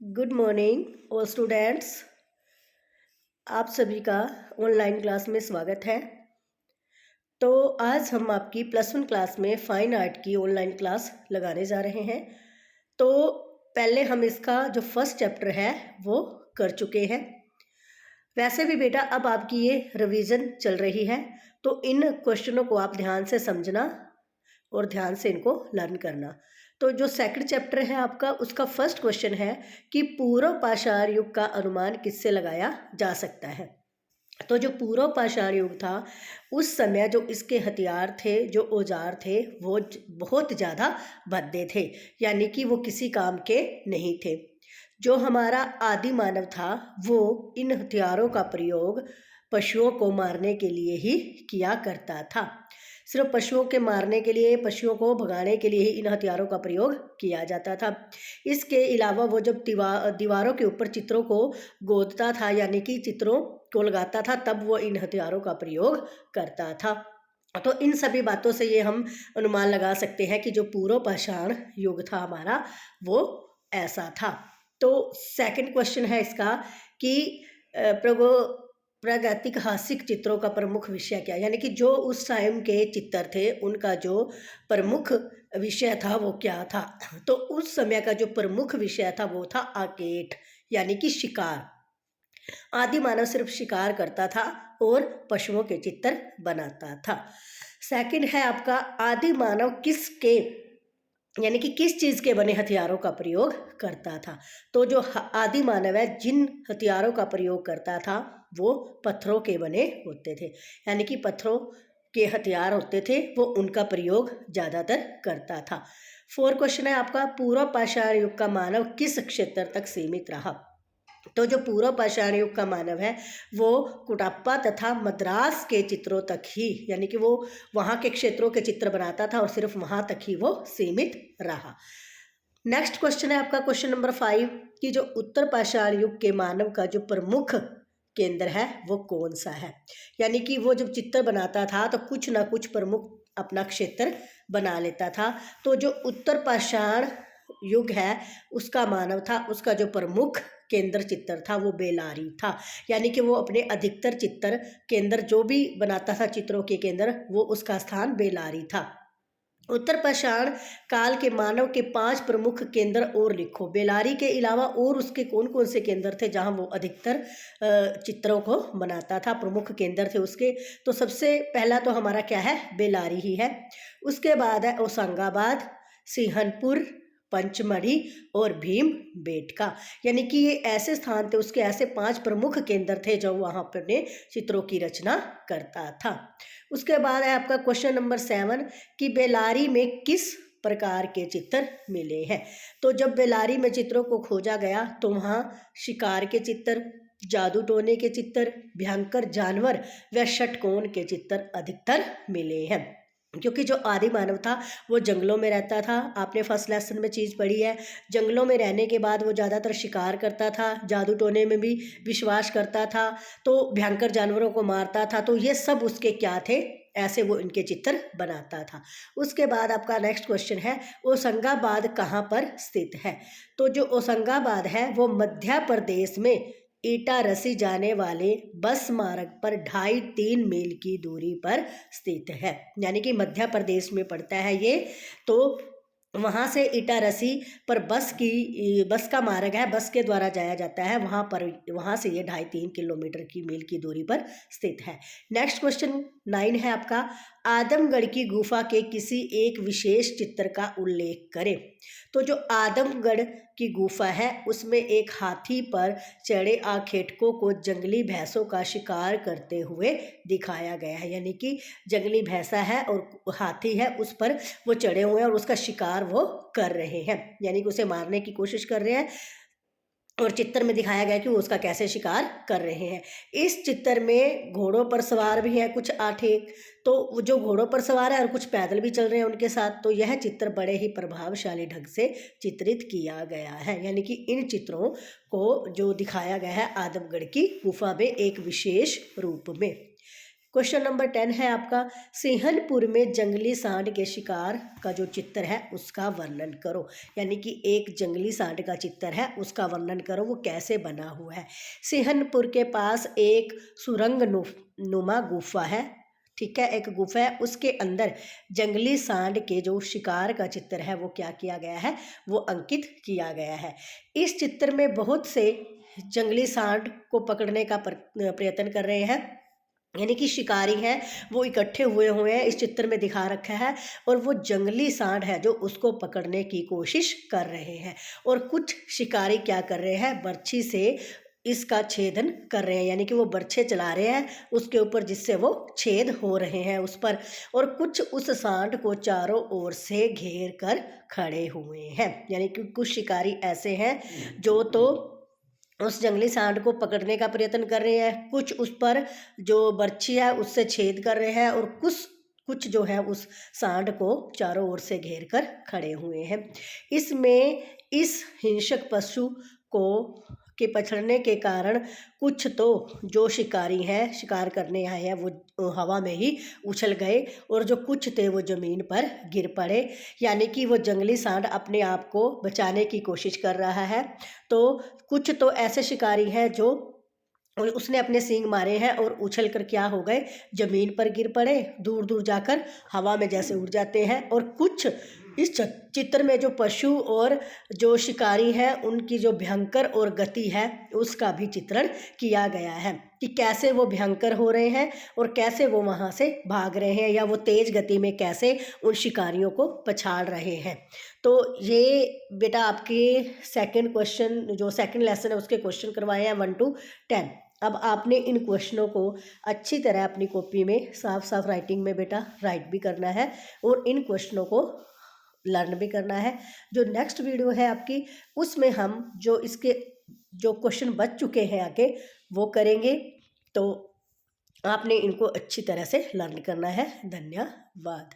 Good morning all students. आप सभी का ऑनलाइन क्लास में स्वागत है। तो आज हम आपकी +1 क्लास में फाइन आर्ट की ऑनलाइन क्लास लगाने जा रहे हैं। तो पहले हम इसका जो फर्स्ट चैप्टर है वो कर चुके हैं। वैसे भी बेटा अब आपकी ये रिवीजन चल रही है, तो इन क्वेश्चनों को आप ध्यान से समझना और ध्यान से इनको लर्न करना। तो जो सेकंड चैप्टर है आपका, उसका फर्स्ट क्वेश्चन है कि पूर्व पाषाण युग का अनुमान किससे लगाया जा सकता है। तो जो पूर्व पाषाण युग था, उस समय जो इसके हथियार थे, जो औजार थे, वो बहुत ज़्यादा भद्दे थे, यानी कि वो किसी काम के नहीं थे। जो हमारा आदि मानव था, वो इन हथियारों का प्रयोग पशुओं को मारने के लिए ही किया करता था। सिर्फ पशुओं के मारने के लिए, पशुओं को भगाने के लिए ही इन हथियारों का प्रयोग किया जाता था। इसके अलावा वो जब दीवारों के ऊपर चित्रों को गोदता था, यानी कि चित्रों को लगाता था, तब वो इन हथियारों का प्रयोग करता था। तो इन सभी बातों से ये हम अनुमान लगा सकते हैं कि जो पूर्व पाषाण युग था हमारा, वो ऐसा था। तो सेकंड क्वेश्चन है इसका कि प्रागैतिहासिक चित्रों का प्रमुख विषय क्या, यानी कि जो उस टाइम के चित्र थे उनका जो प्रमुख विषय था वो क्या था। तो उस समय का जो प्रमुख विषय था वो था आकेट, यानी कि शिकार। आदि मानव सिर्फ शिकार करता था और पशुओं के चित्र बनाता था। सेकंड है आपका आदि मानव किसके, यानी कि किस चीज़ के बने हथियारों का प्रयोग करता था। तो जो आदि मानव है, जिन हथियारों का प्रयोग करता था वो पत्थरों के बने होते थे, यानी कि पत्थरों के हथियार होते थे, वो उनका प्रयोग ज़्यादातर करता था। फोर्थ क्वेश्चन है आपका पूर्व पाषाण युग का मानव किस क्षेत्र तक सीमित रहा। तो जो पूर्व पाषाण युग का मानव है वो कुटाप्पा तथा मद्रास के चित्रों तक ही, यानी कि वो वहाँ के क्षेत्रों के चित्र बनाता था और सिर्फ वहाँ तक ही वो सीमित रहा। नेक्स्ट क्वेश्चन है आपका क्वेश्चन नंबर 5 कि जो उत्तर पाषाण युग के मानव का जो प्रमुख केंद्र है वो कौन सा है। यानी कि वो जब चित्र बनाता था तो कुछ ना कुछ प्रमुख अपना क्षेत्र बना लेता था। तो जो उत्तर पाषाण युग है उसका मानव था, उसका जो प्रमुख केंद्र चित्र था वो बेलारी था, यानी कि वो अपने अधिकतर चित्र केंद्र जो भी बनाता था, चित्रों के केंद्र, वो उसका स्थान बेलारी था। उत्तर पाषाण काल के मानव के 5 प्रमुख केंद्र और लिखो। बेलारी के अलावा और उसके कौन कौन से केंद्र थे जहां वो अधिकतर चित्रों को बनाता था, प्रमुख केंद्र थे उसके। तो सबसे पहला तो हमारा क्या है, बेलारी ही है। उसके बाद है होशंगाबाद, सिंहनपुर, पंचमढ़ी और भीम बेटका, यानी कि ये ऐसे स्थान थे, उसके ऐसे 5 प्रमुख केंद्र थे जो वहाँ पर अपने चित्रों की रचना करता था। उसके बाद है आपका क्वेश्चन नंबर 7 कि बेलारी में किस प्रकार के चित्र मिले हैं। तो जब बेलारी में चित्रों को खोजा गया तो वहाँ शिकार के चित्र, जादू टोने के चित्र, भयंकर जानवर व षटकोण के चित्र अधिकतर मिले हैं। क्योंकि जो आदि मानव था वो जंगलों में रहता था। आपने फर्स्ट लेसन में चीज़ पढ़ी है, जंगलों में रहने के बाद वो ज़्यादातर शिकार करता था, जादू टोने में भी विश्वास करता था, तो भयंकर जानवरों को मारता था। तो ये सब उसके क्या थे, ऐसे वो इनके चित्र बनाता था। उसके बाद आपका नेक्स्ट क्वेश्चन है होशंगाबाद कहाँ पर स्थित है। तो जो होशंगाबाद है वो मध्य प्रदेश में इटारसी जाने वाले बस मार्ग पर 2.5-3 मील की दूरी पर स्थित है, यानी कि मध्य प्रदेश में पड़ता है ये। तो वहाँ से इटारसी पर बस का मार्ग है, बस के द्वारा जाया जाता है वहाँ से ये 2.5-3 किलोमीटर की मील की दूरी पर स्थित है। नेक्स्ट क्वेश्चन 9 है आपका आदमगढ़ की गुफा के किसी एक विशेष चित्र का उल्लेख करें। तो जो आदमगढ़ की गुफा है उसमें एक हाथी पर चढ़े आखेटकों को जंगली भैंसों का शिकार करते हुए दिखाया गया है, यानी कि जंगली भैंसा है और हाथी है, उस पर वो चढ़े हुए हैं और उसका शिकार वो कर रहे हैं, यानी कि उसे मारने की कोशिश कर रहे हैं। और चित्र में दिखाया गया कि वो उसका कैसे शिकार कर रहे हैं। इस चित्र में घोड़ों पर सवार भी हैं कुछ 8 तो जो घोड़ों पर सवार है और कुछ पैदल भी चल रहे हैं उनके साथ। तो यह चित्र बड़े ही प्रभावशाली ढंग से चित्रित किया गया है, यानी कि इन चित्रों को जो दिखाया गया है आदमगढ़ की गुफा में एक विशेष रूप में। क्वेश्चन नंबर 10 है आपका, सिंहनपुर में जंगली सांड के शिकार का जो चित्र है उसका वर्णन करो। यानी कि एक जंगली सांड का चित्र है, उसका वर्णन करो, वो कैसे बना हुआ है। सिंहनपुर के पास एक सुरंग नुमा गुफा है, ठीक है, एक गुफा है, उसके अंदर जंगली सांड के जो शिकार का चित्र है वो क्या किया गया है, वो अंकित किया गया है। इस चित्र में बहुत से जंगली सांड को पकड़ने का प्रयत्न कर रहे हैं, यानी कि शिकारी हैं वो इकट्ठे हुए हैं, इस चित्र में दिखा रखा है, और वो जंगली सांड है जो उसको पकड़ने की कोशिश कर रहे हैं। और कुछ शिकारी क्या कर रहे हैं, बर्छी से इसका छेदन कर रहे हैं, यानी कि वो बर्छे चला रहे हैं उसके ऊपर, जिससे वो छेद हो रहे हैं उस पर। और कुछ उस सांड को चारों ओर से घेर कर खड़े हुए हैं, यानी कि कुछ शिकारी ऐसे हैं जो तो उस जंगली सांड को पकड़ने का प्रयत्न कर रहे हैं, कुछ उस पर जो बर्छी है उससे छेद कर रहे हैं, और कुछ जो है उस सांड को चारों ओर से घेर कर खड़े हुए हैं। इसमें इस हिंसक पशु को के पछड़ने के कारण कुछ तो जो शिकारी हैं, शिकार करने आए हैं, वो हवा में ही उछल गए, और जो कुछ थे वो ज़मीन पर गिर पड़े। यानी कि वो जंगली सांड अपने आप को बचाने की कोशिश कर रहा है। तो कुछ तो ऐसे शिकारी हैं जो उसने अपने सींग मारे हैं और उछल कर क्या हो गए, ज़मीन पर गिर पड़े, दूर दूर जाकर हवा में जैसे उड़ जाते हैं। और कुछ इस चित्र में जो पशु और जो शिकारी हैं उनकी जो भयंकर और गति है उसका भी चित्रण किया गया है, कि कैसे वो भयंकर हो रहे हैं और कैसे वो वहाँ से भाग रहे हैं, या वो तेज़ गति में कैसे उन शिकारियों को पछाड़ रहे हैं। तो ये बेटा आपके सेकंड क्वेश्चन, जो सेकंड लेसन है उसके क्वेश्चन करवाए हैं 1 to 10। अब आपने इन क्वेश्चनों को अच्छी तरह अपनी कॉपी में साफ साफ राइटिंग में बेटा राइट भी करना है, और इन क्वेश्चनों को लर्न भी करना है। जो नेक्स्ट वीडियो है आपकी, उसमें हम जो इसके जो क्वेश्चन बच चुके हैं आगे वो करेंगे। तो आपने इनको अच्छी तरह से लर्न करना है। धन्यवाद।